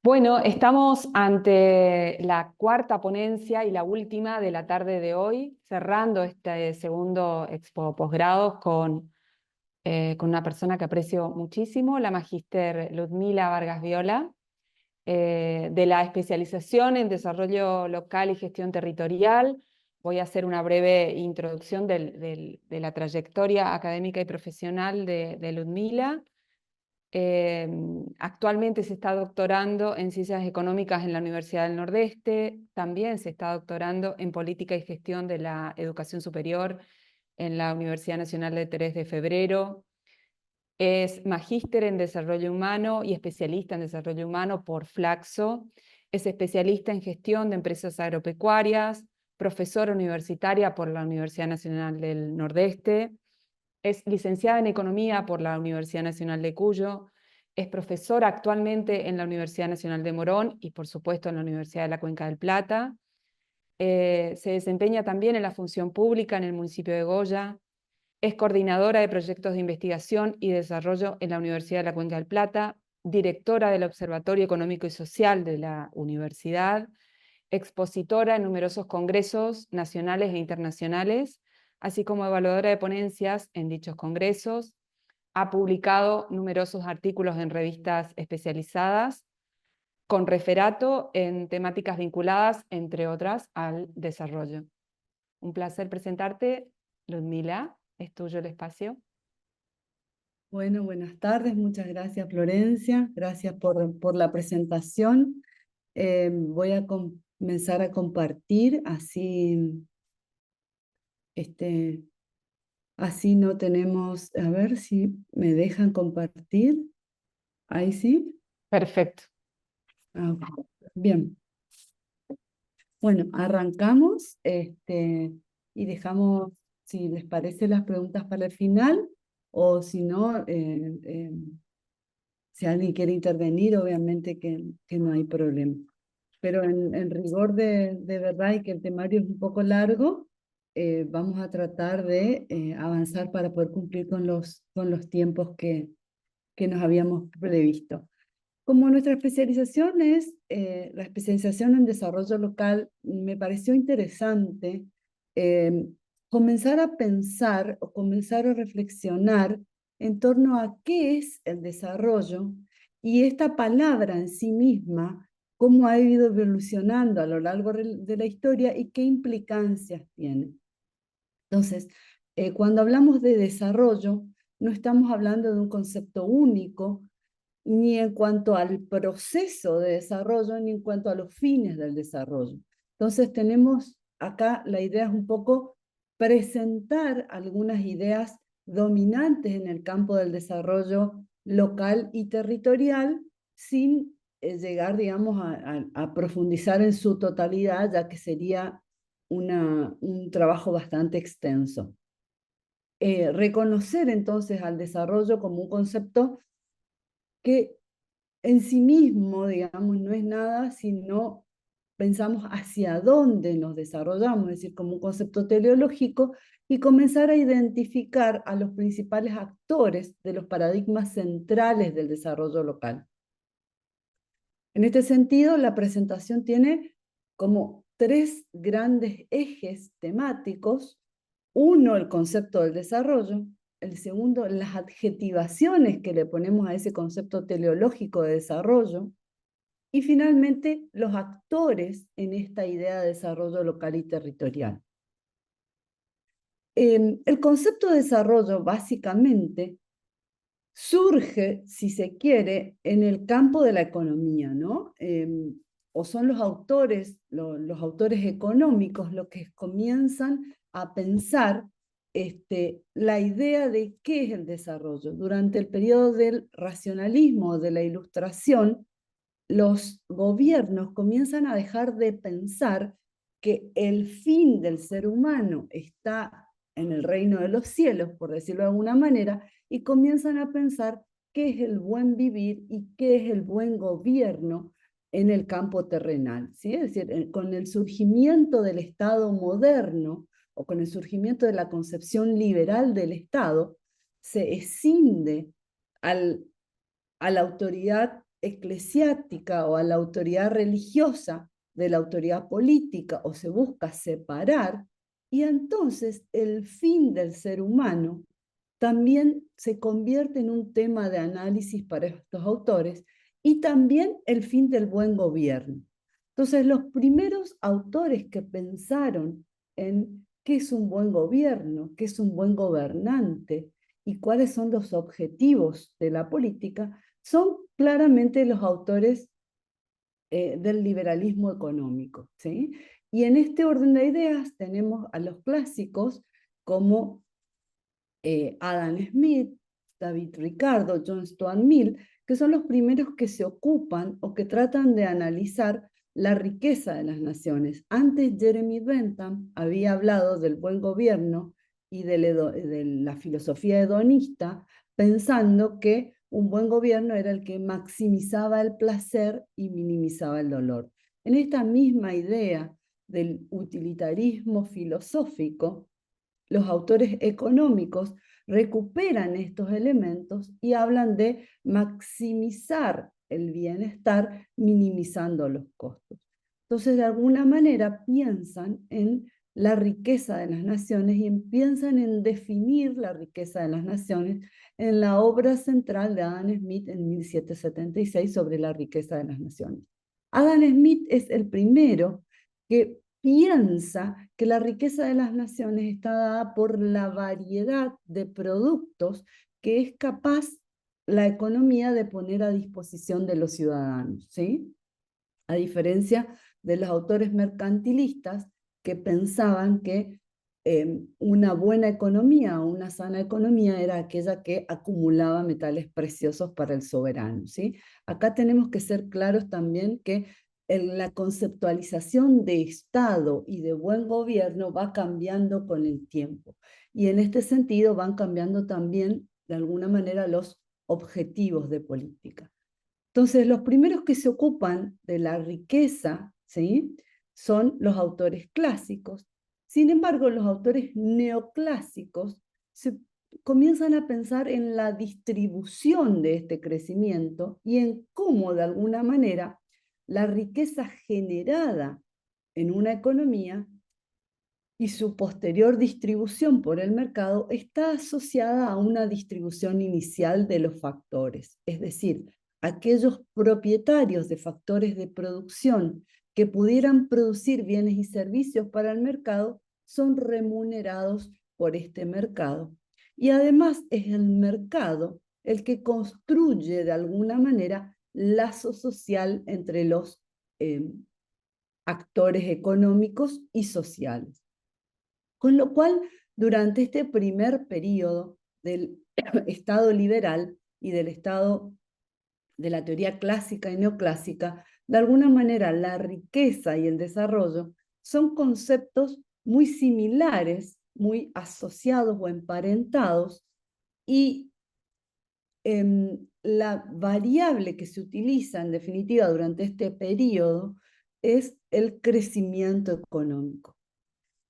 Bueno, estamos ante la cuarta ponencia y la última de la tarde de hoy, cerrando este segundo Expo Posgrados con una persona que aprecio muchísimo, la magíster Ludmila Vargas Viola, de la especialización en desarrollo local y gestión territorial. Voy a hacer una breve introducción de la trayectoria académica y profesional de Ludmila. Actualmente se está doctorando en Ciencias Económicas en la Universidad del Nordeste, también se está doctorando en Política y Gestión de la Educación Superior en la Universidad Nacional de 3 de Febrero. Es magíster en Desarrollo Humano y especialista en Desarrollo Humano por Flaxo. Es especialista en Gestión de Empresas Agropecuarias, profesora universitaria por la Universidad Nacional del Nordeste. Es licenciada en Economía por la Universidad Nacional de Cuyo. Es profesora actualmente en la Universidad Nacional de Morón y, por supuesto, en la Universidad de la Cuenca del Plata. Se desempeña también en la función pública en el municipio de Goya. Es coordinadora de proyectos de investigación y desarrollo en la Universidad de la Cuenca del Plata, directora del Observatorio Económico y Social de la universidad, expositora en numerosos congresos nacionales e internacionales, así como evaluadora de ponencias en dichos congresos. Ha publicado numerosos artículos en revistas especializadas, con referato en temáticas vinculadas, entre otras, al desarrollo. Un placer presentarte, Ludmila. Es tuyo el espacio. Bueno, buenas tardes, muchas gracias Florencia, gracias por la presentación. Voy a comenzar a compartir, este, así no tenemos, a ver si me dejan compartir, ahí sí. Perfecto. Ok. Bien, bueno, arrancamos y dejamos, si les parece, las preguntas para el final, o si no, si alguien quiere intervenir, obviamente que no hay problema. Pero en rigor de verdad y que el temario es un poco largo, vamos a tratar de avanzar para poder cumplir con los tiempos que nos habíamos previsto. Como nuestra especialización es la especialización en desarrollo local, me pareció interesante eh, comenzar a pensar o comenzar a reflexionar en torno a qué es el desarrollo y esta palabra en sí misma, cómo ha ido evolucionando a lo largo de la historia y qué implicancias tiene. Entonces, cuando hablamos de desarrollo, no estamos hablando de un concepto único, ni en cuanto al proceso de desarrollo, ni en cuanto a los fines del desarrollo. Entonces tenemos acá, la idea es un poco presentar algunas ideas dominantes en el campo del desarrollo local y territorial, sin llegar, digamos, a profundizar en su totalidad, ya que sería un trabajo bastante extenso. Reconocer entonces al desarrollo como un concepto que en sí mismo, digamos, no es nada si no pensamos hacia dónde nos desarrollamos, es decir, como un concepto teleológico, y comenzar a identificar a los principales actores de los paradigmas centrales del desarrollo local. En este sentido, la presentación tiene como tres grandes ejes temáticos. Uno, el concepto del desarrollo. El segundo, las adjetivaciones que le ponemos a ese concepto teleológico de desarrollo. Y finalmente, los actores en esta idea de desarrollo local y territorial. El concepto de desarrollo básicamente surge, si se quiere, en el campo de la economía, ¿no? O son los autores, los autores económicos los que comienzan a pensar la idea de qué es el desarrollo. Durante el periodo del racionalismo, de la ilustración, los gobiernos comienzan a dejar de pensar que el fin del ser humano está en el reino de los cielos, por decirlo de alguna manera, y comienzan a pensar qué es el buen vivir y qué es el buen gobierno en el campo terrenal, ¿sí? Es decir, con el surgimiento del Estado moderno o con el surgimiento de la concepción liberal del Estado, se escinde al, a la autoridad eclesiástica o a la autoridad religiosa de la autoridad política, o se busca separar, y entonces el fin del ser humano también se convierte en un tema de análisis para estos autores, y también el fin del buen gobierno. Entonces, los primeros autores que pensaron en qué es un buen gobierno, qué es un buen gobernante y cuáles son los objetivos de la política, son claramente los autores del liberalismo económico, ¿sí? Y en este orden de ideas tenemos a los clásicos como Adam Smith, David Ricardo, John Stuart Mill, que son los primeros que se ocupan o que tratan de analizar la riqueza de las naciones. Antes Jeremy Bentham había hablado del buen gobierno y de la filosofía hedonista, pensando que un buen gobierno era el que maximizaba el placer y minimizaba el dolor. En esta misma idea del utilitarismo filosófico, los autores económicos recuperan estos elementos y hablan de maximizar el bienestar minimizando los costos. Entonces, de alguna manera piensan en la riqueza de las naciones y piensan en definir la riqueza de las naciones en la obra central de Adam Smith en 1776 sobre la riqueza de las naciones. Adam Smith es el primero que piensa que la riqueza de las naciones está dada por la variedad de productos que es capaz la economía de poner a disposición de los ciudadanos, ¿sí? A diferencia de los autores mercantilistas que pensaban que una buena economía o una sana economía era aquella que acumulaba metales preciosos para el soberano, ¿sí? Acá tenemos que ser claros también que la conceptualización de Estado y de buen gobierno va cambiando con el tiempo. Y en este sentido van cambiando también, de alguna manera, los objetivos de política. Entonces, los primeros que se ocupan de la riqueza, ¿sí?, son los autores clásicos. Sin embargo, los autores neoclásicos se comienzan a pensar en la distribución de este crecimiento y en cómo, de alguna manera, la riqueza generada en una economía y su posterior distribución por el mercado está asociada a una distribución inicial de los factores, es decir, aquellos propietarios de factores de producción que pudieran producir bienes y servicios para el mercado son remunerados por este mercado. Y además es el mercado el que construye de alguna manera lazo social entre los actores económicos y sociales. Con lo cual, durante este primer periodo del Estado liberal y del Estado de la teoría clásica y neoclásica, de alguna manera la riqueza y el desarrollo son conceptos muy similares, muy asociados o emparentados, y la variable que se utiliza en definitiva durante este periodo es el crecimiento económico.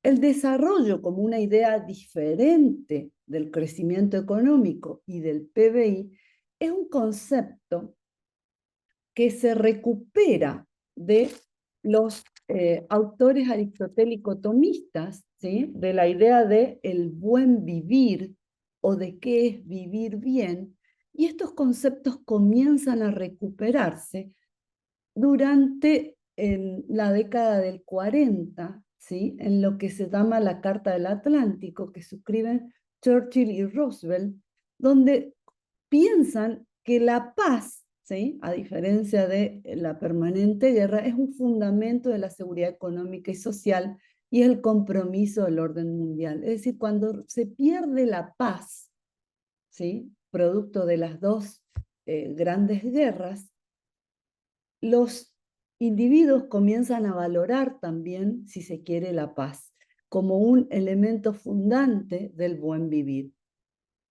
El desarrollo como una idea diferente del crecimiento económico y del PBI es un concepto que se recupera de los autores aristotélico-tomistas, ¿sí?, de la idea de el buen vivir o de qué es vivir bien, y estos conceptos comienzan a recuperarse durante la década del 40, ¿sí?, en lo que se llama la Carta del Atlántico, que suscriben Churchill y Roosevelt, donde piensan que la paz, ¿sí?, a diferencia de la permanente guerra, es un fundamento de la seguridad económica y social y el compromiso del orden mundial. Es decir, cuando se pierde la paz, ¿sí?, producto de las dos grandes guerras, los individuos comienzan a valorar también, si se quiere, la paz como un elemento fundante del buen vivir.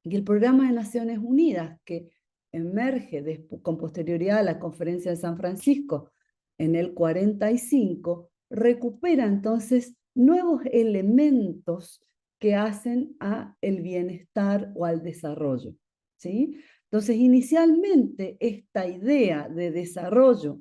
Y el Programa de Naciones Unidas, que emerge con posterioridad a la Conferencia de San Francisco en el 45, recupera entonces nuevos elementos que hacen a el bienestar o al desarrollo, ¿sí? Entonces, inicialmente, esta idea de desarrollo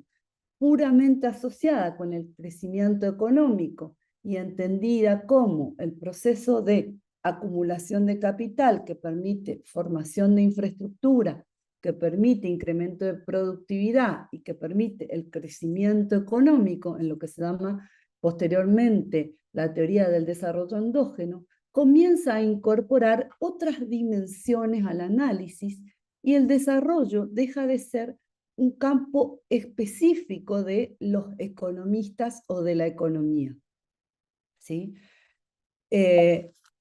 puramente asociada con el crecimiento económico y entendida como el proceso de acumulación de capital que permite formación de infraestructura, que permite incremento de productividad y que permite el crecimiento económico, en lo que se llama posteriormente la teoría del desarrollo endógeno, comienza a incorporar otras dimensiones al análisis y el desarrollo deja de ser un campo específico de los economistas o de la economía, ¿sí?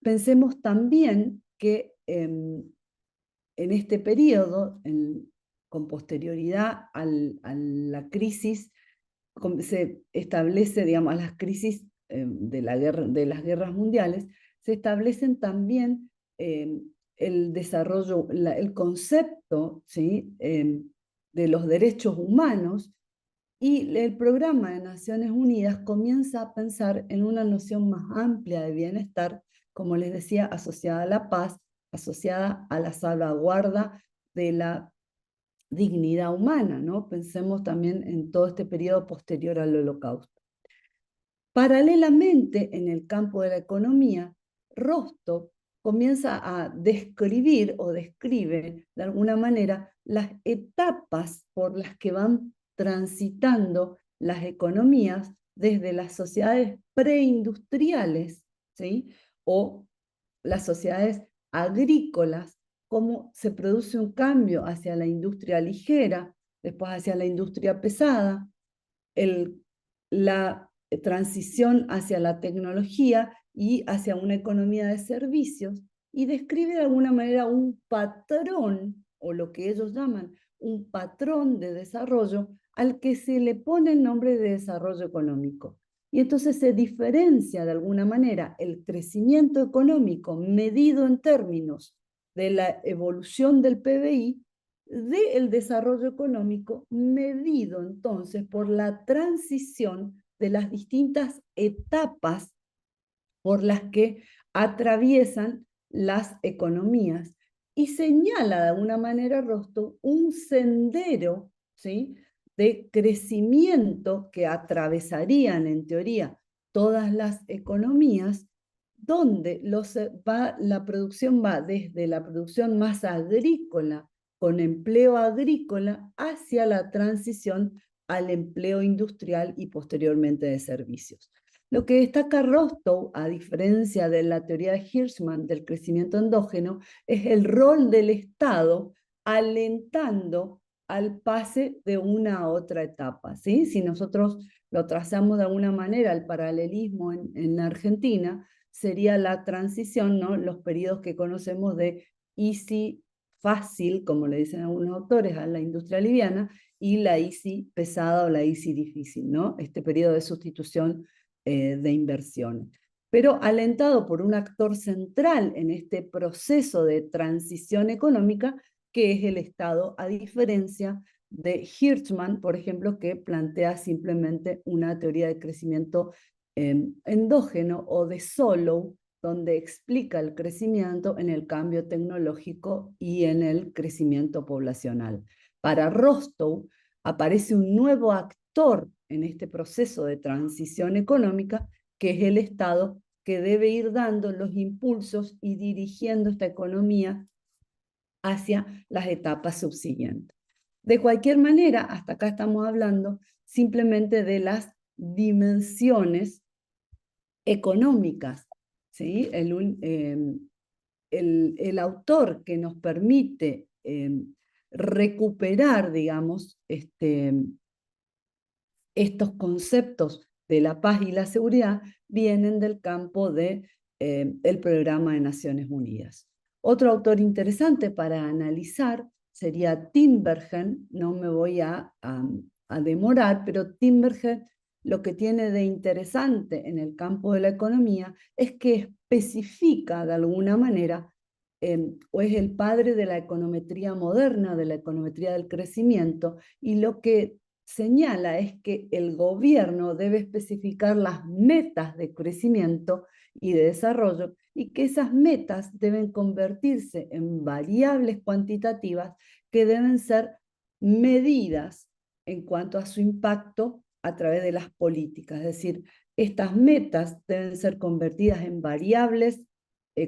Pensemos también que en este periodo, con posterioridad a la crisis, se establece, digamos, a las crisis de las guerras mundiales, se establecen también el desarrollo, el concepto, ¿sí? De los derechos humanos, y el programa de Naciones Unidas comienza a pensar en una noción más amplia de bienestar, como les decía, asociada a la paz, asociada a la salvaguarda de la dignidad humana, ¿no? Pensemos también en todo este periodo posterior al Holocausto. Paralelamente, en el campo de la economía, Rostow comienza a describir o describe de alguna manera las etapas por las que van transitando las economías desde las sociedades preindustriales, ¿sí? O las sociedades agrícolas, cómo se produce un cambio hacia la industria ligera, después hacia la industria pesada, la transición hacia la tecnología y hacia una economía de servicios, y describe de alguna manera un patrón, o lo que ellos llaman un patrón de desarrollo, al que se le pone el nombre de desarrollo económico. Y entonces se diferencia de alguna manera el crecimiento económico medido en términos de la evolución del PBI del desarrollo económico medido entonces por la transición de las distintas etapas por las que atraviesan las economías, y señala de alguna manera Rostow un sendero, ¿sí?, de crecimiento que atravesarían en teoría todas las economías, donde la producción va desde la producción más agrícola, con empleo agrícola, hacia la transición al empleo industrial y posteriormente de servicios. Lo que destaca Rostow, a diferencia de la teoría de Hirschman del crecimiento endógeno, es el rol del Estado alentando al pase de una a otra etapa, ¿sí? Si nosotros lo trazamos de alguna manera, el paralelismo en la Argentina sería la transición, ¿no? Los periodos que conocemos de easy, fácil, como le dicen algunos autores, a la industria liviana, y la easy pesada o la easy difícil, ¿no? Este periodo de sustitución de inversiones. Pero alentado por un actor central en este proceso de transición económica, que es el Estado, a diferencia de Hirschman, por ejemplo, que plantea simplemente una teoría de crecimiento endógeno, o de Solow, donde explica el crecimiento en el cambio tecnológico y en el crecimiento poblacional. Para Rostow aparece un nuevo actor en este proceso de transición económica, que es el Estado, que debe ir dando los impulsos y dirigiendo esta economía hacia las etapas subsiguientes. De cualquier manera, hasta acá estamos hablando simplemente de las dimensiones económicas, ¿sí? El autor que nos permite recuperar, digamos, estos conceptos de la paz y la seguridad vienen del campo del Programa de Naciones Unidas. Otro autor interesante para analizar sería Tinbergen. No me voy a demorar, pero Tinbergen lo que tiene de interesante en el campo de la economía es que especifica de alguna manera, o es el padre de la econometría moderna, de la econometría del crecimiento, y lo que señala es que el gobierno debe especificar las metas de crecimiento y de desarrollo, y que esas metas deben convertirse en variables cuantitativas que deben ser medidas en cuanto a su impacto a través de las políticas. Es decir, estas metas deben ser convertidas en variables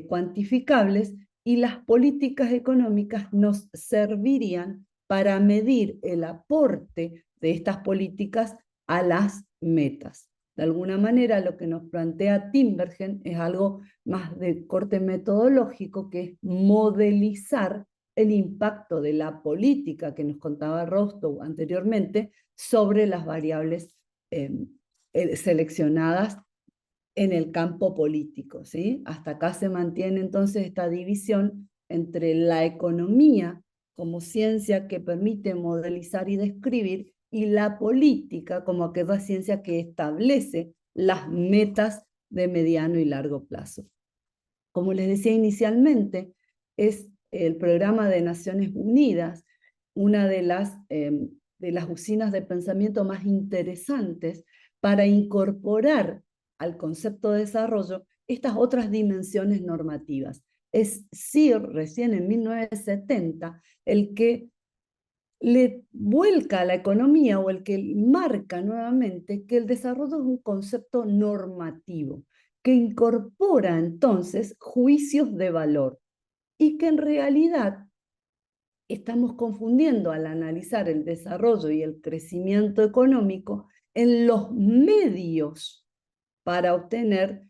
cuantificables y las políticas económicas nos servirían para medir el aporte de estas políticas a las metas. De alguna manera, lo que nos plantea Tinbergen es algo más de corte metodológico, que es modelizar el impacto de la política que nos contaba Rostow anteriormente sobre las variables seleccionadas en el campo político, ¿sí? Hasta acá se mantiene entonces esta división entre la economía como ciencia que permite modelizar y describir, y la política como aquella ciencia que establece las metas de mediano y largo plazo. Como les decía inicialmente, es el Programa de Naciones Unidas una de las usinas de pensamiento más interesantes para incorporar al concepto de desarrollo estas otras dimensiones normativas. Es CIR, recién en 1970, el que le vuelca a la economía, o el que marca nuevamente que el desarrollo es un concepto normativo, que incorpora entonces juicios de valor, y que en realidad estamos confundiendo al analizar el desarrollo y el crecimiento económico en los medios para obtener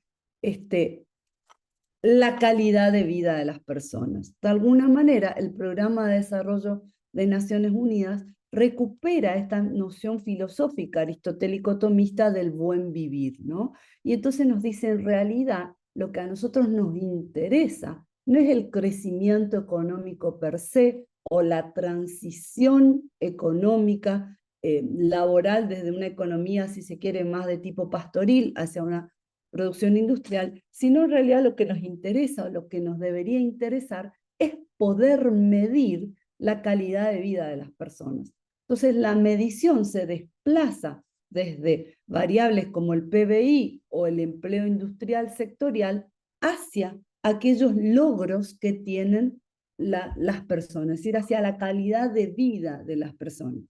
la calidad de vida de las personas. De alguna manera, el Programa de Desarrollo de Naciones Unidas recupera esta noción filosófica aristotélico-tomista del buen vivir, ¿no? Y entonces nos dice, en realidad, lo que a nosotros nos interesa no es el crecimiento económico per se o la transición económica laboral desde una economía, si se quiere, más de tipo pastoril hacia una producción industrial, sino en realidad lo que nos interesa, o lo que nos debería interesar, es poder medir la calidad de vida de las personas. Entonces, la medición se desplaza desde variables como el PBI o el empleo industrial sectorial hacia aquellos logros que tienen las personas, es decir, hacia la calidad de vida de las personas.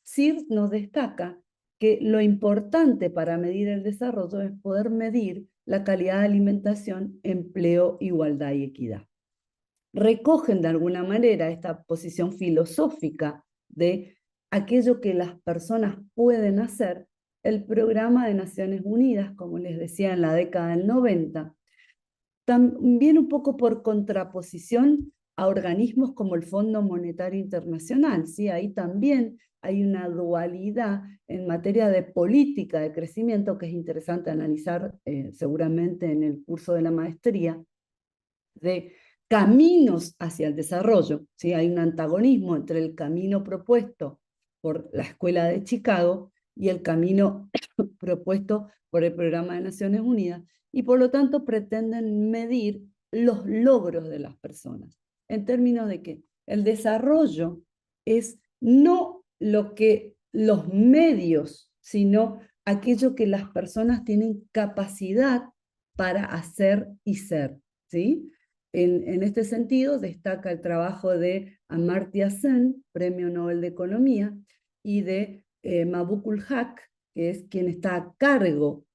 CIRS nos destaca que lo importante para medir el desarrollo es poder medir la calidad de alimentación, empleo, igualdad y equidad. Recogen de alguna manera esta posición filosófica de aquello que las personas pueden hacer el Programa de Naciones Unidas, como les decía, en la década del 90, también un poco por contraposición a organismos como el Fondo Monetario Internacional, ¿sí? Ahí también hay una dualidad en materia de política de crecimiento que es interesante analizar seguramente en el curso de la maestría, de caminos hacia el desarrollo, ¿sí? Hay un antagonismo entre el camino propuesto por la Escuela de Chicago y el camino propuesto por el Programa de Naciones Unidas, y por lo tanto pretenden medir los logros de las personas, en términos de que el desarrollo es no lo que los medios, sino aquello que las personas tienen capacidad para hacer y ser, ¿sí? En este sentido, destaca el trabajo de Amartya Sen, Premio Nobel de Economía, y de Mabukul Haq, que es quien está a cargo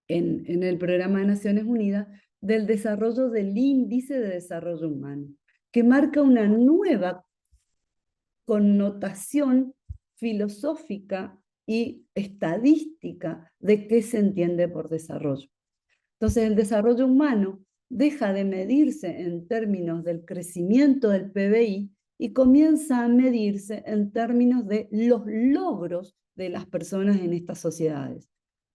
en el Programa de Naciones Unidas del desarrollo del Índice de Desarrollo Humano, que marca una nueva connotación filosófica y estadística de qué se entiende por desarrollo. Entonces, el desarrollo humano deja de medirse en términos del crecimiento del PBI y comienza a medirse en términos de los logros de las personas en estas sociedades,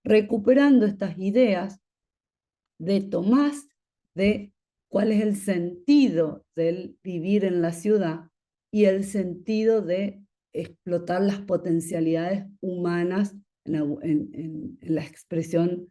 recuperando estas ideas de Tomás de cuál es el sentido del vivir en la ciudad y el sentido de explotar las potencialidades humanas en la expresión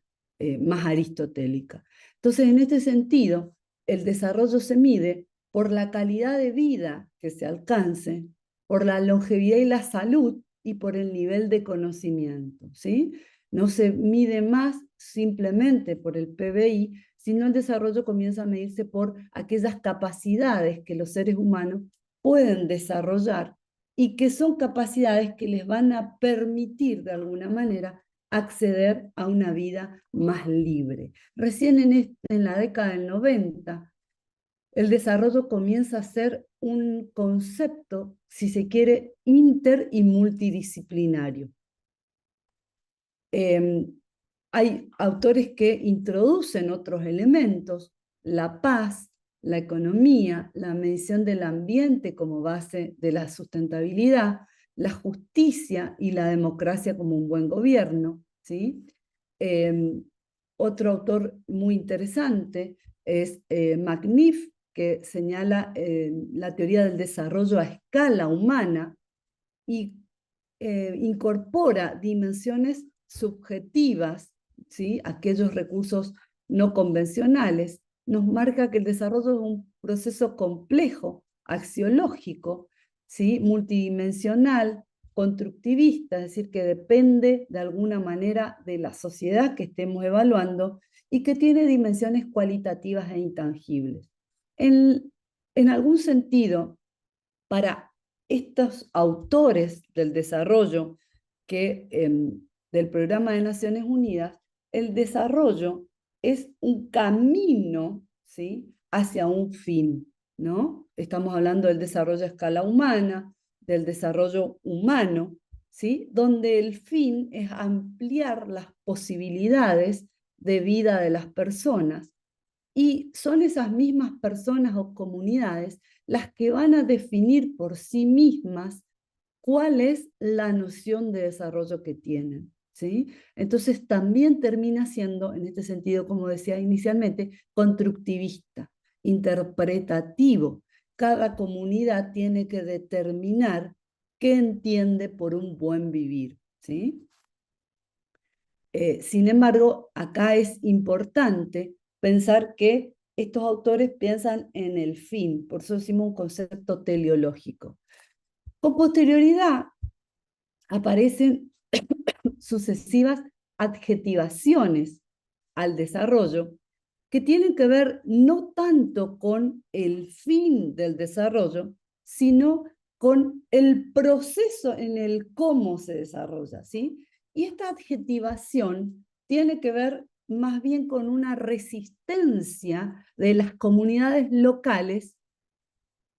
más aristotélica. Entonces, en este sentido, el desarrollo se mide por la calidad de vida que se alcance, por la longevidad y la salud, y por el nivel de conocimiento, ¿sí? No se mide más simplemente por el PBI, sino el desarrollo comienza a medirse por aquellas capacidades que los seres humanos pueden desarrollar y que son capacidades que les van a permitir de alguna manera acceder a una vida más libre. Recién en la década del 90, el desarrollo comienza a ser un concepto, si se quiere, inter y multidisciplinario. Hay autores que introducen otros elementos, la paz, la economía, la medición del ambiente como base de la sustentabilidad, la justicia y la democracia como un buen gobierno, ¿sí? Otro autor muy interesante es McNiff, que señala la teoría del desarrollo a escala humana y incorpora dimensiones subjetivas, ¿sí? Aquellos recursos no convencionales, nos marca que el desarrollo es un proceso complejo, axiológico, ¿sí? Multidimensional, constructivista, es decir, que depende de alguna manera de la sociedad que estemos evaluando y que tiene dimensiones cualitativas e intangibles. En algún sentido, para estos autores del desarrollo del Programa de Naciones Unidas, el desarrollo es un camino, ¿sí?, hacia un fin, ¿no? Estamos hablando del desarrollo a escala humana, del desarrollo humano, ¿sí?, donde el fin es ampliar las posibilidades de vida de las personas. Y son esas mismas personas o comunidades las que van a definir por sí mismas cuál es la noción de desarrollo que tienen, ¿sí? Entonces también termina siendo, en este sentido, como decía inicialmente, constructivista, interpretativo. Cada comunidad tiene que determinar qué entiende por un buen vivir, ¿sí? Sin embargo, acá es importante pensar que estos autores piensan en el fin, por eso decimos un concepto teleológico. Con posterioridad aparecen sucesivas adjetivaciones al desarrollo que tienen que ver no tanto con el fin del desarrollo, sino con el proceso en el cómo se desarrolla, ¿sí? Y esta adjetivación tiene que ver más bien con una resistencia de las comunidades locales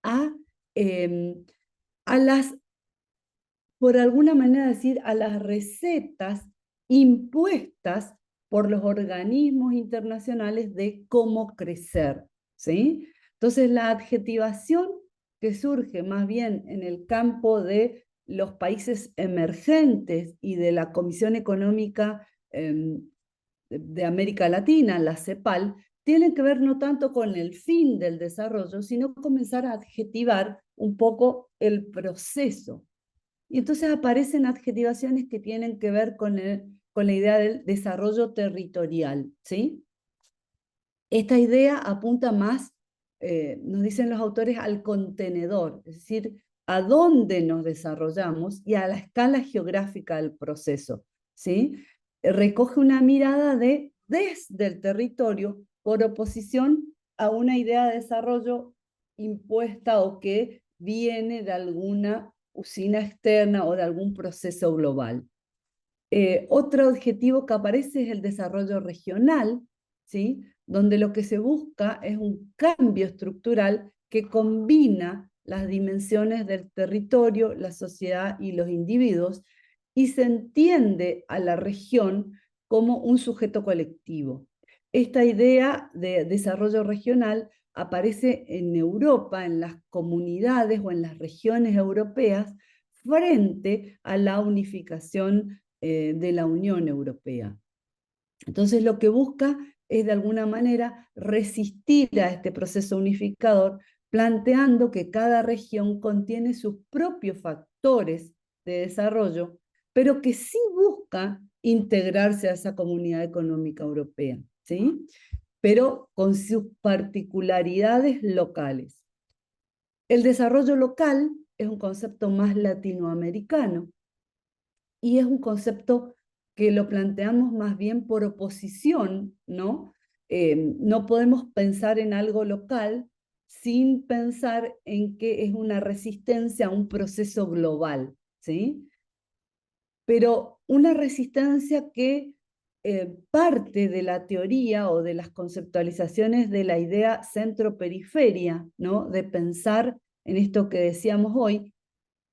a, a las, por alguna manera decir, a las recetas impuestas por los organismos internacionales de cómo crecer, ¿sí? Entonces, la adjetivación que surge más bien en el campo de los países emergentes y de la Comisión Económica de América Latina, la CEPAL, tiene que ver no tanto con el fin del desarrollo, sino comenzar a adjetivar un poco el proceso. Y entonces aparecen adjetivaciones que tienen que ver con la idea del desarrollo territorial, ¿sí? Esta idea apunta más, nos dicen los autores, al contenedor, es decir, a dónde nos desarrollamos y a la escala geográfica del proceso, ¿sí? Recoge una mirada desde el territorio por oposición a una idea de desarrollo impuesta o que viene de alguna usina externa o de algún proceso global. Otro objetivo que aparece es el desarrollo regional, ¿sí?, donde lo que se busca es un cambio estructural que combina las dimensiones del territorio, la sociedad y los individuos, y se entiende a la región como un sujeto colectivo. Esta idea de desarrollo regional aparece en Europa, en las comunidades o en las regiones europeas, frente a la unificación de la Unión Europea. Entonces lo que busca es de alguna manera resistir a este proceso unificador, planteando que cada región contiene sus propios factores de desarrollo, pero que sí busca integrarse a esa comunidad económica europea, ¿sí?, pero con sus particularidades locales. El desarrollo local es un concepto más latinoamericano y es un concepto que lo planteamos más bien por oposición, ¿no? No podemos pensar en algo local sin pensar en que es una resistencia a un proceso global, ¿sí? Pero una resistencia que parte de la teoría o de las conceptualizaciones de la idea centro-periferia, ¿no? De pensar en esto que decíamos hoy.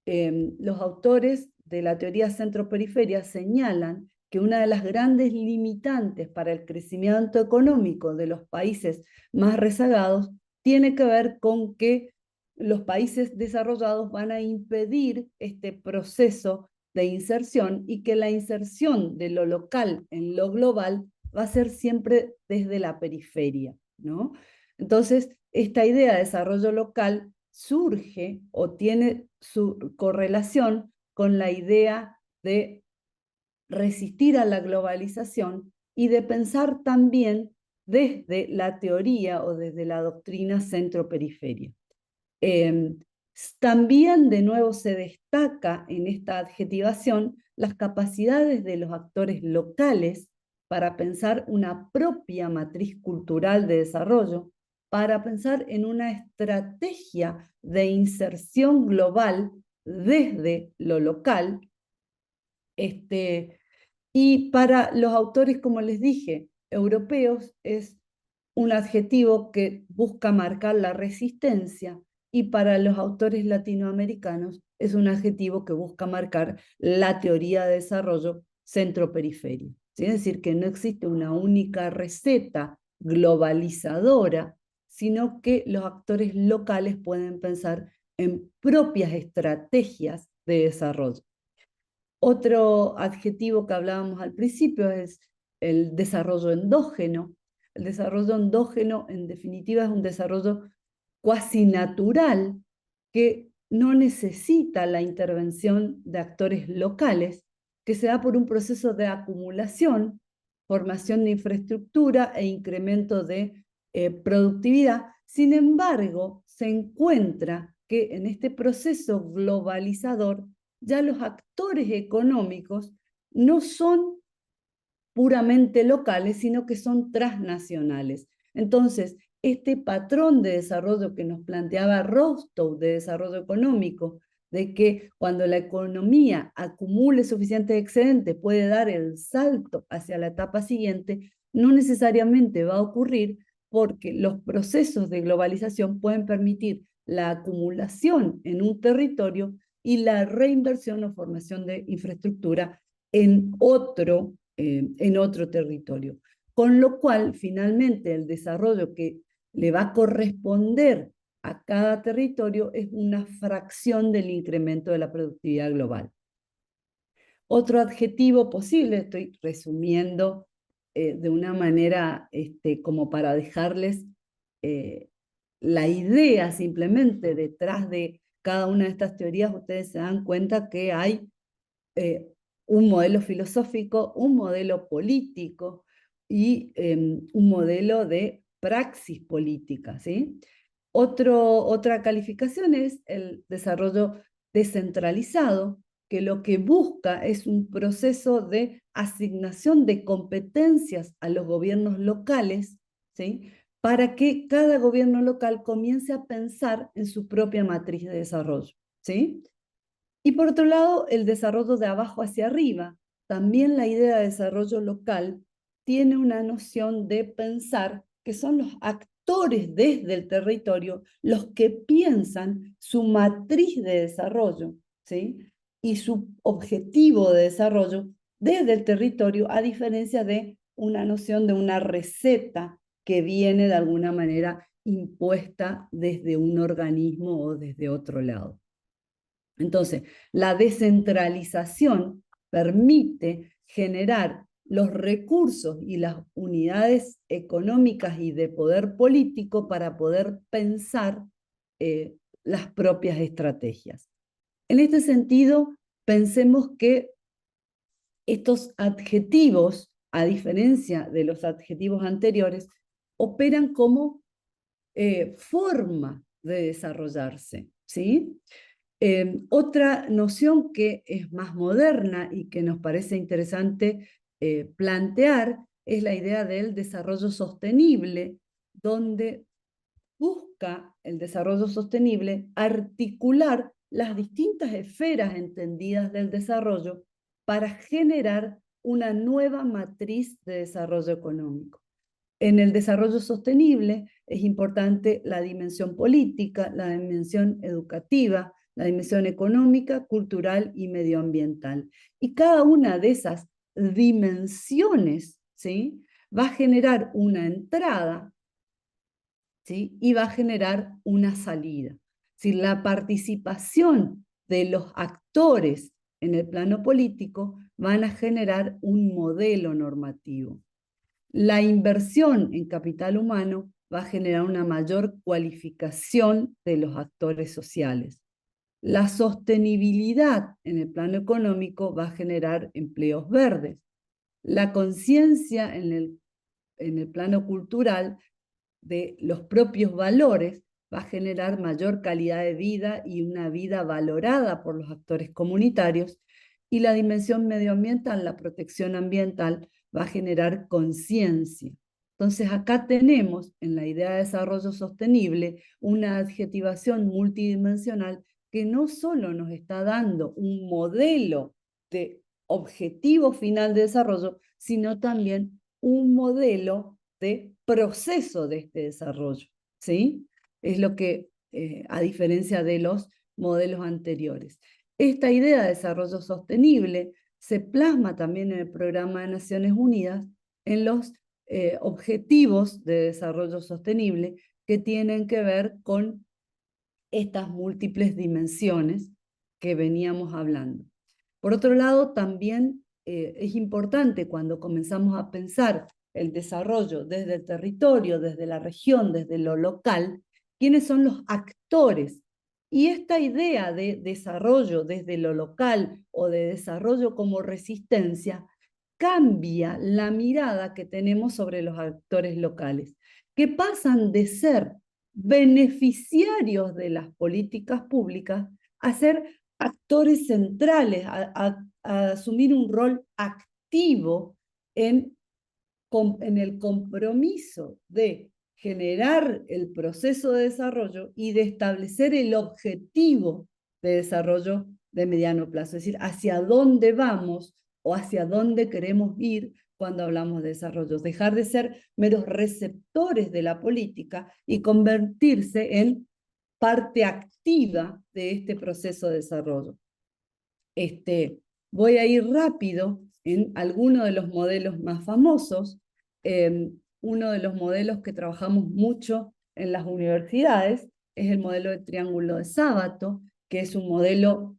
Los autores de la teoría centro-periferia señalan que una de las grandes limitantes para el crecimiento económico de los países más rezagados tiene que ver con que los países desarrollados van a impedir este proceso de inserción y que la inserción de lo local en lo global va a ser siempre desde la periferia, ¿no? Entonces, esta idea de desarrollo local surge o tiene su correlación con la idea de resistir a la globalización y de pensar también desde la teoría o desde la doctrina centro-periferia. También, de nuevo, se destaca en esta adjetivación las capacidades de los actores locales para pensar una propia matriz cultural de desarrollo, para pensar en una estrategia de inserción global desde lo local, y para los autores, como les dije, europeos, es un adjetivo que busca marcar la resistencia, y para los autores latinoamericanos es un adjetivo que busca marcar la teoría de desarrollo centro-periferia. ¿Sí? Es decir, que no existe una única receta globalizadora, sino que los actores locales pueden pensar en propias estrategias de desarrollo. Otro adjetivo que hablábamos al principio es el desarrollo endógeno. El desarrollo endógeno, en definitiva, es un desarrollo cuasi natural que no necesita la intervención de actores locales, que se da por un proceso de acumulación, formación de infraestructura e incremento de productividad. Sin embargo, se encuentra que en este proceso globalizador ya los actores económicos no son puramente locales, sino que son transnacionales. Entonces, este patrón de desarrollo que nos planteaba Rostow de desarrollo económico, de que cuando la economía acumule suficientes excedentes puede dar el salto hacia la etapa siguiente, no necesariamente va a ocurrir porque los procesos de globalización pueden permitir la acumulación en un territorio y la reinversión o formación de infraestructura en otro territorio. Con lo cual, finalmente, el desarrollo que le va a corresponder a cada territorio es una fracción del incremento de la productividad global. Otro adjetivo posible, estoy resumiendo de una manera como para dejarles la idea simplemente detrás de cada una de estas teorías. Ustedes se dan cuenta que hay un modelo filosófico, un modelo político y un modelo de praxis política, ¿sí? Otra calificación es el desarrollo descentralizado, que lo que busca es un proceso de asignación de competencias a los gobiernos locales, ¿sí? Para que cada gobierno local comience a pensar en su propia matriz de desarrollo, ¿sí? Y por otro lado, el desarrollo de abajo hacia arriba. También la idea de desarrollo local tiene una noción de pensar que son los actores desde el territorio los que piensan su matriz de desarrollo, ¿sí? Y su objetivo de desarrollo desde el territorio, a diferencia de una noción de una receta que viene de alguna manera impuesta desde un organismo o desde otro lado. Entonces, la descentralización permite generar los recursos y las unidades económicas y de poder político para poder pensar las propias estrategias. En este sentido, pensemos que estos adjetivos, a diferencia de los adjetivos anteriores, operan como forma de desarrollarse, ¿sí? Otra noción que es más moderna y que nos parece interesante plantear es la idea del desarrollo sostenible, donde busca el desarrollo sostenible articular las distintas esferas entendidas del desarrollo para generar una nueva matriz de desarrollo económico. En el desarrollo sostenible es importante la dimensión política, la dimensión educativa, la dimensión económica, cultural y medioambiental. Y cada una de esas dimensiones, ¿sí?, va a generar una entrada, ¿sí?, y va a generar una salida. Si la participación de los actores en el plano político van a generar un modelo normativo. La inversión en capital humano va a generar una mayor cualificación de los actores sociales. La sostenibilidad en el plano económico va a generar empleos verdes. La conciencia en el plano cultural de los propios valores va a generar mayor calidad de vida y una vida valorada por los actores comunitarios, y la dimensión medioambiental, la protección ambiental, va a generar conciencia. Entonces acá tenemos en la idea de desarrollo sostenible una adjetivación multidimensional que no solo nos está dando un modelo de objetivo final de desarrollo, sino también un modelo de proceso de este desarrollo, ¿sí? Es lo que, a diferencia de los modelos anteriores. Esta idea de desarrollo sostenible se plasma también en el Programa de Naciones Unidas en los objetivos de desarrollo sostenible que tienen que ver con estas múltiples dimensiones que veníamos hablando. Por otro lado, también es importante cuando comenzamos a pensar el desarrollo desde el territorio, desde la región, desde lo local, quiénes son los actores. Y esta idea de desarrollo desde lo local o de desarrollo como resistencia cambia la mirada que tenemos sobre los actores locales, que pasan de ser beneficiarios de las políticas públicas a ser actores centrales, a asumir un rol activo en el compromiso de generar el proceso de desarrollo y de establecer el objetivo de desarrollo de mediano plazo, es decir, hacia dónde vamos o hacia dónde queremos ir cuando hablamos de desarrollo, dejar de ser meros receptores de la política y convertirse en parte activa de este proceso de desarrollo. Voy a ir rápido en algunos de los modelos más famosos. Uno de los modelos que trabajamos mucho en las universidades es el modelo de triángulo de Sábato, que es un modelo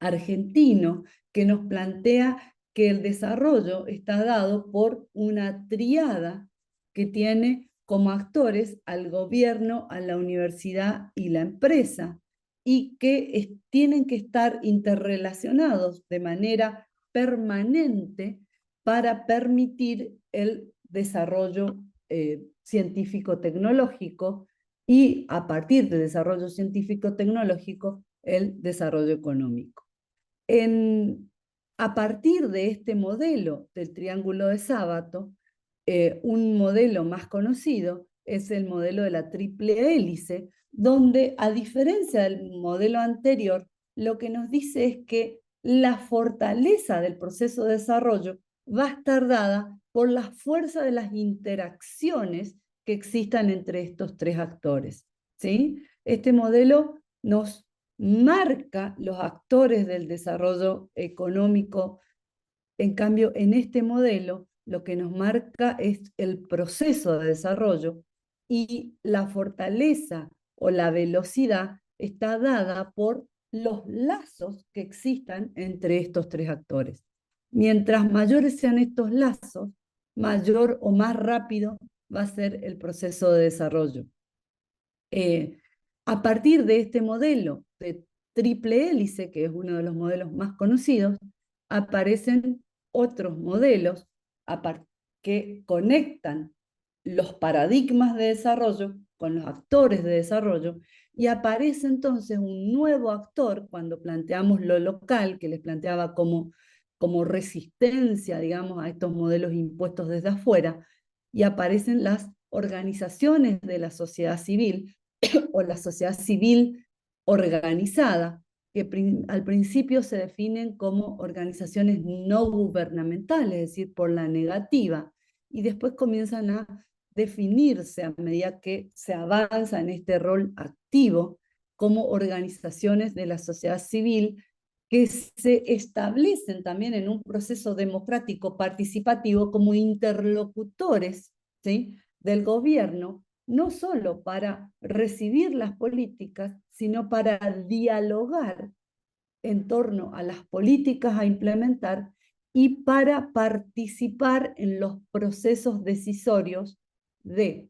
argentino que nos plantea que el desarrollo está dado por una tríada que tiene como actores al gobierno, a la universidad y la empresa, y que tienen que estar interrelacionados de manera permanente para permitir el desarrollo científico-tecnológico y, a partir del desarrollo científico-tecnológico, el desarrollo económico. A partir de este modelo del triángulo de Sábato, un modelo más conocido es el modelo de la triple hélice, donde, a diferencia del modelo anterior, lo que nos dice es que la fortaleza del proceso de desarrollo va a estar dada por la fuerza de las interacciones que existan entre estos tres actores, ¿sí? Este modelo nos marca los actores del desarrollo económico. En cambio, en este modelo, lo que nos marca es el proceso de desarrollo, y la fortaleza o la velocidad está dada por los lazos que existan entre estos tres actores. Mientras mayores sean estos lazos, mayor o más rápido va a ser el proceso de desarrollo. A partir de este modelo de triple hélice, que es uno de los modelos más conocidos, aparecen otros modelos que conectan los paradigmas de desarrollo con los actores de desarrollo, y aparece entonces un nuevo actor cuando planteamos lo local, que les planteaba como resistencia, digamos, a estos modelos impuestos desde afuera, y aparecen las organizaciones de la sociedad civil o la sociedad civil organizada, que al principio se definen como organizaciones no gubernamentales, es decir, por la negativa, y después comienzan a definirse a medida que se avanza en este rol activo como organizaciones de la sociedad civil que se establecen también en un proceso democrático participativo como interlocutores, ¿sí?, del gobierno, no solo para recibir las políticas, sino para dialogar en torno a las políticas a implementar y para participar en los procesos decisorios de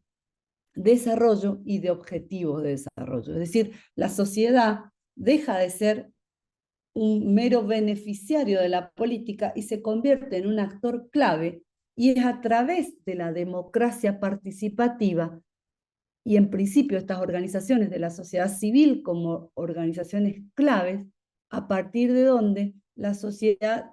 desarrollo y de objetivos de desarrollo. Es decir, la sociedad deja de ser un mero beneficiario de la política y se convierte en un actor clave, y es a través de la democracia participativa y en principio estas organizaciones de la sociedad civil como organizaciones claves, a partir de donde la sociedad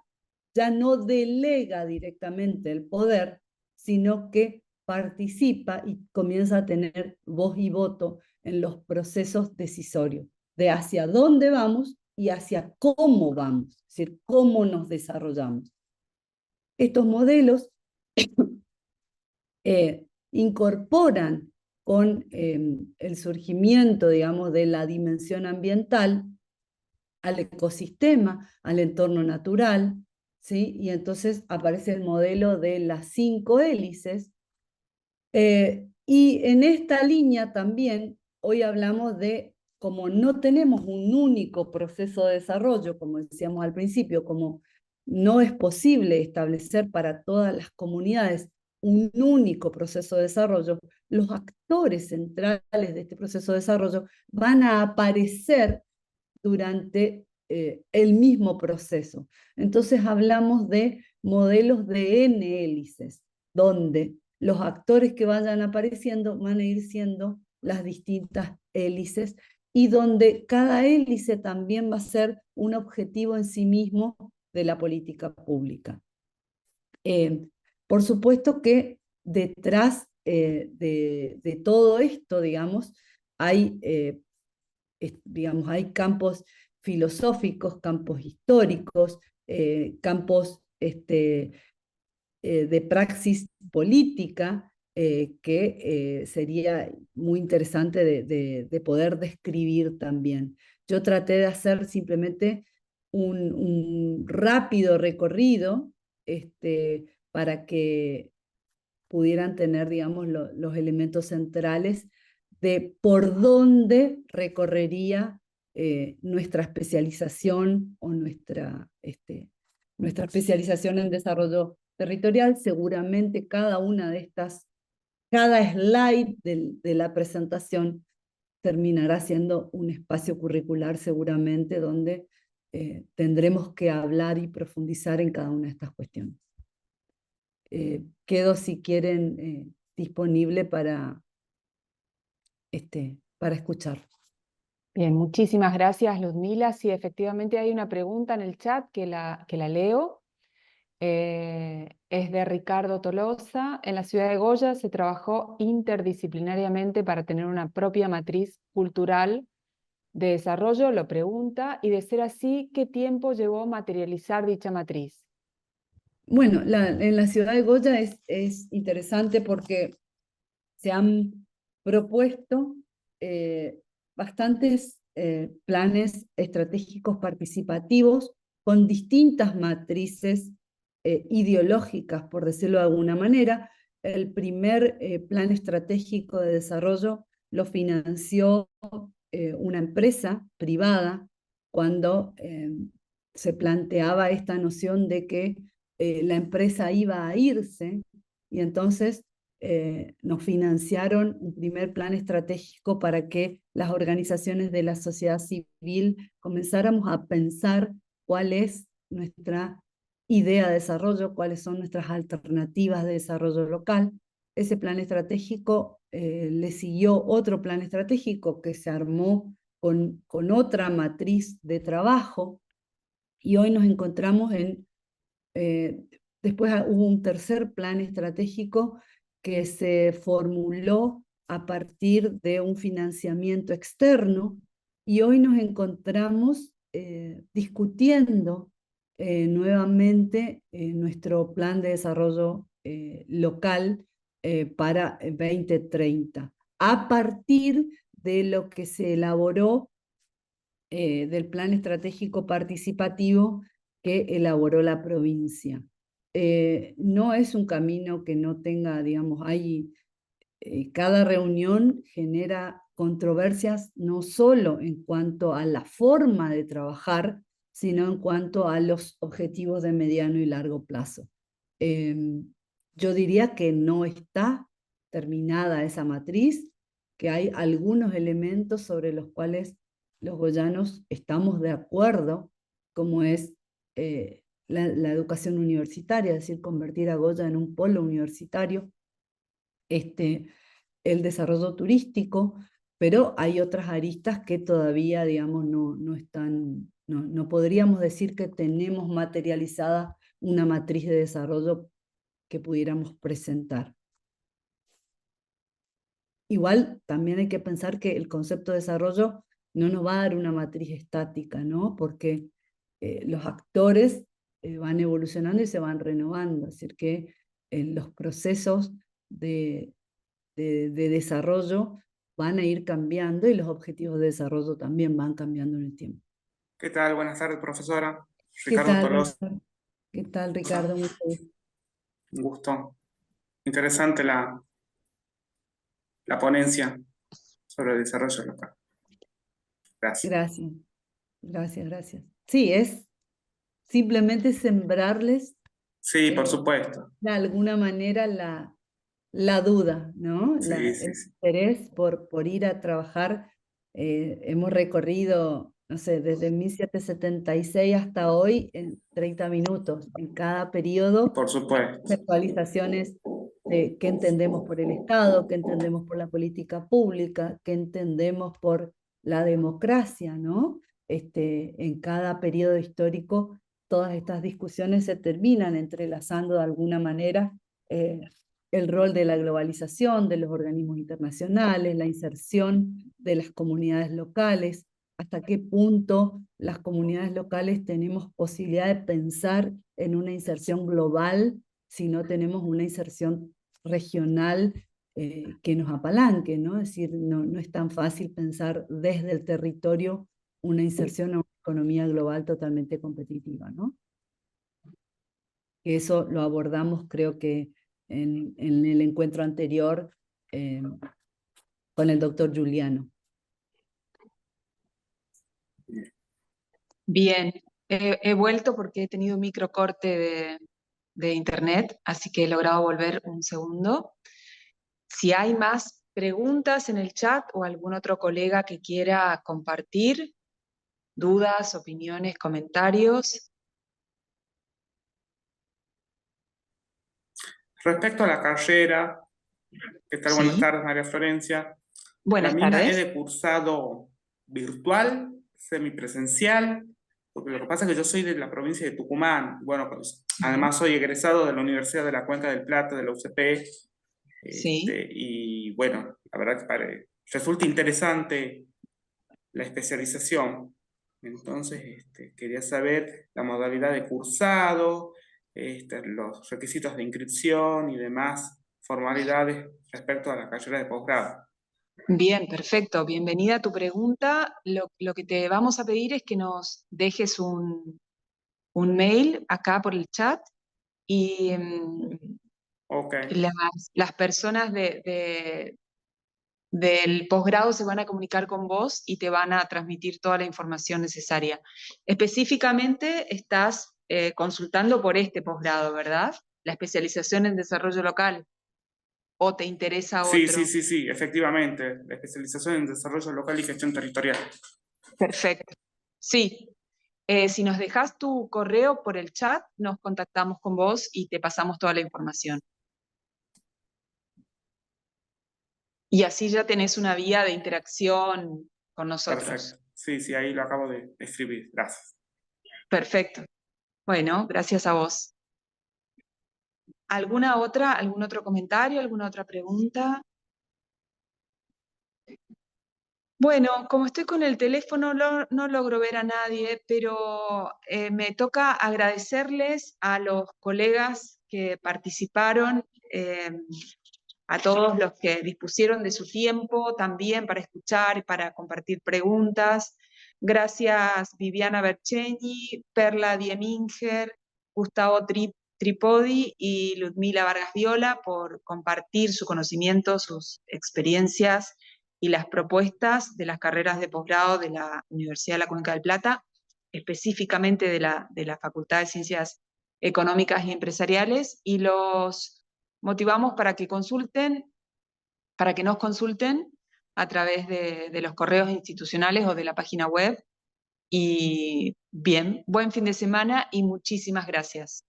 ya no delega directamente el poder, sino que participa y comienza a tener voz y voto en los procesos decisorios de hacia dónde vamos y hacia cómo vamos, es decir, cómo nos desarrollamos. Estos modelos incorporan con el surgimiento, digamos, de la dimensión ambiental al ecosistema, al entorno natural, ¿sí? Y entonces aparece el modelo de las 5 hélices. Y en esta línea también, hoy hablamos de, como no tenemos un único proceso de desarrollo, como decíamos al principio, como no es posible establecer para todas las comunidades un único proceso de desarrollo, los actores centrales de este proceso de desarrollo van a aparecer durante el mismo proceso. Entonces hablamos de modelos de N hélices, donde los actores que vayan apareciendo van a ir siendo las distintas hélices y donde cada hélice también va a ser un objetivo en sí mismo de la política pública. Por supuesto que detrás de todo esto, digamos, hay, digamos, hay campos filosóficos, campos históricos, campos de praxis política que sería muy interesante de poder describir también. Yo traté de hacer simplemente un rápido recorrido para que pudieran tener, digamos, los elementos centrales de por dónde recorrería nuestra especialización o nuestra especialización en desarrollo territorial. Seguramente cada una de estas, cada slide de la presentación terminará siendo un espacio curricular seguramente donde tendremos que hablar y profundizar en cada una de estas cuestiones. Quedo, si quieren, disponible para escuchar. Bien, muchísimas gracias, Ludmila. Sí, efectivamente hay una pregunta en el chat que la leo. Es de Ricardo Tolosa. En la ciudad de Goya se trabajó interdisciplinariamente para tener una propia matriz cultural de desarrollo, lo pregunta, y de ser así, ¿qué tiempo llevó materializar dicha matriz? Bueno, en la ciudad de Goya es interesante porque se han propuesto bastantes planes estratégicos participativos con distintas matrices ideológicas, por decirlo de alguna manera. El primer plan estratégico de desarrollo lo financió una empresa privada cuando se planteaba esta noción de que la empresa iba a irse, y entonces nos financiaron un primer plan estratégico para que las organizaciones de la sociedad civil comenzáramos a pensar cuál es nuestra idea de desarrollo, cuáles son nuestras alternativas de desarrollo local. Ese plan estratégico le siguió otro plan estratégico que se armó con otra matriz de trabajo, y hoy nos encontramos en... después hubo un tercer plan estratégico que se formuló a partir de un financiamiento externo y hoy nos encontramos discutiendo nuevamente nuestro plan de desarrollo local para 2030, a partir de lo que se elaboró del plan estratégico participativo que elaboró la provincia. No es un camino que no tenga, digamos, cada reunión genera controversias no solo en cuanto a la forma de trabajar, sino en cuanto a los objetivos de mediano y largo plazo. Yo diría que no está terminada esa matriz, que hay algunos elementos sobre los cuales los goyanos estamos de acuerdo, como es la educación universitaria, es decir, convertir a Goya en un polo universitario, el desarrollo turístico, pero hay otras aristas que todavía, digamos, no están, no podríamos decir que tenemos materializada una matriz de desarrollo que pudiéramos presentar. Igual también hay que pensar que el concepto de desarrollo no nos va a dar una matriz estática, ¿no? Porque los actores van evolucionando y se van renovando, es decir, que los procesos de desarrollo van a ir cambiando y los objetivos de desarrollo también van cambiando en el tiempo. ¿Qué tal? Buenas tardes, profesora. ¿Qué Ricardo tal, Tolosa, Ricardo? ¿Qué tal, Ricardo? Mucho gusto. un gusto. Interesante la ponencia sobre el desarrollo local. Gracias. Gracias, gracias, gracias. Sí, es simplemente sembrarles Sí, por supuesto. de alguna manera la duda, ¿no? Sí, sí, El sí. interés por ir a trabajar. Hemos recorrido, no sé, desde 1776 hasta hoy en 30 minutos. En cada periodo, Por supuesto. actualizaciones de qué entendemos por el Estado, qué entendemos por la política pública, qué entendemos por la democracia, ¿no? En cada periodo histórico, todas estas discusiones se terminan entrelazando de alguna manera el rol de la globalización, de los organismos internacionales, la inserción de las comunidades locales, hasta qué punto las comunidades locales tenemos posibilidad de pensar en una inserción global si no tenemos una inserción regional que nos apalanque, ¿no? Es decir, no es tan fácil pensar desde el territorio una inserción a una economía global totalmente competitiva, ¿no? Eso lo abordamos, creo que en el encuentro anterior con el doctor Giuliano. Bien, he vuelto porque he tenido un microcorte de internet, así que he logrado volver un segundo. Si hay más preguntas en el chat o algún otro colega que quiera compartir dudas, opiniones, comentarios. Respecto a la carrera, ¿qué tal? Buenas Sí, tardes, María Florencia. La buenas misma es tardes. de cursado virtual, semipresencial, porque lo que pasa es que yo soy de la provincia de Tucumán. Bueno, pues, además soy egresado de la Universidad de la Cuenca del Plata, de la UCP. Sí. Y bueno, la verdad que resulta interesante la especialización. Entonces, quería saber la modalidad de cursado, los requisitos de inscripción y demás formalidades respecto a la carrera de posgrado. Bien, perfecto. Bienvenida a tu pregunta. Lo que te vamos a pedir es que nos dejes un mail acá por el chat y Ok, las personas del posgrado se van a comunicar con vos y te van a transmitir toda la información necesaria. Específicamente estás consultando por este posgrado, ¿verdad? La especialización en desarrollo local. ¿O te interesa sí, otro? sí, sí, sí, efectivamente, la especialización en desarrollo local y gestión territorial. Perfecto. Sí. Si nos dejas tu correo por el chat, nos contactamos con vos y te pasamos toda la información. Y así ya tenés una vía de interacción con nosotros. Perfecto. Sí, sí, ahí lo acabo de escribir. Gracias. Perfecto. Bueno, gracias a vos. ¿Algún otro comentario, alguna otra pregunta? Bueno, como estoy con el teléfono, no logro ver a nadie, pero me toca agradecerles a los colegas que participaron, a todos los que dispusieron de su tiempo también para escuchar y para compartir preguntas. Gracias Viviana Bercheni, Perla Dieminger, Gustavo Tripodi y Ludmila Vargas Viola por compartir su conocimiento, sus experiencias y las propuestas de las carreras de posgrado de la Universidad de la Cuenca del Plata, específicamente de la Facultad de Ciencias Económicas y Empresariales, y los motivamos para que nos consulten a través de los correos institucionales o de la página web. Y bien, buen fin de semana y muchísimas gracias.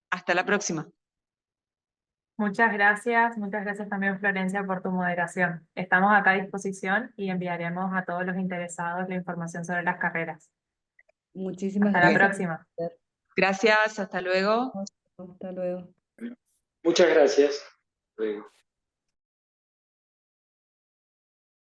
Hasta la próxima. Muchas gracias también Florencia por tu moderación. Estamos acá a disposición y enviaremos a todos los interesados la información sobre las carreras. Muchísimas Hasta la gracias. próxima. Gracias, hasta luego. Hasta luego. Muchas gracias. Luego.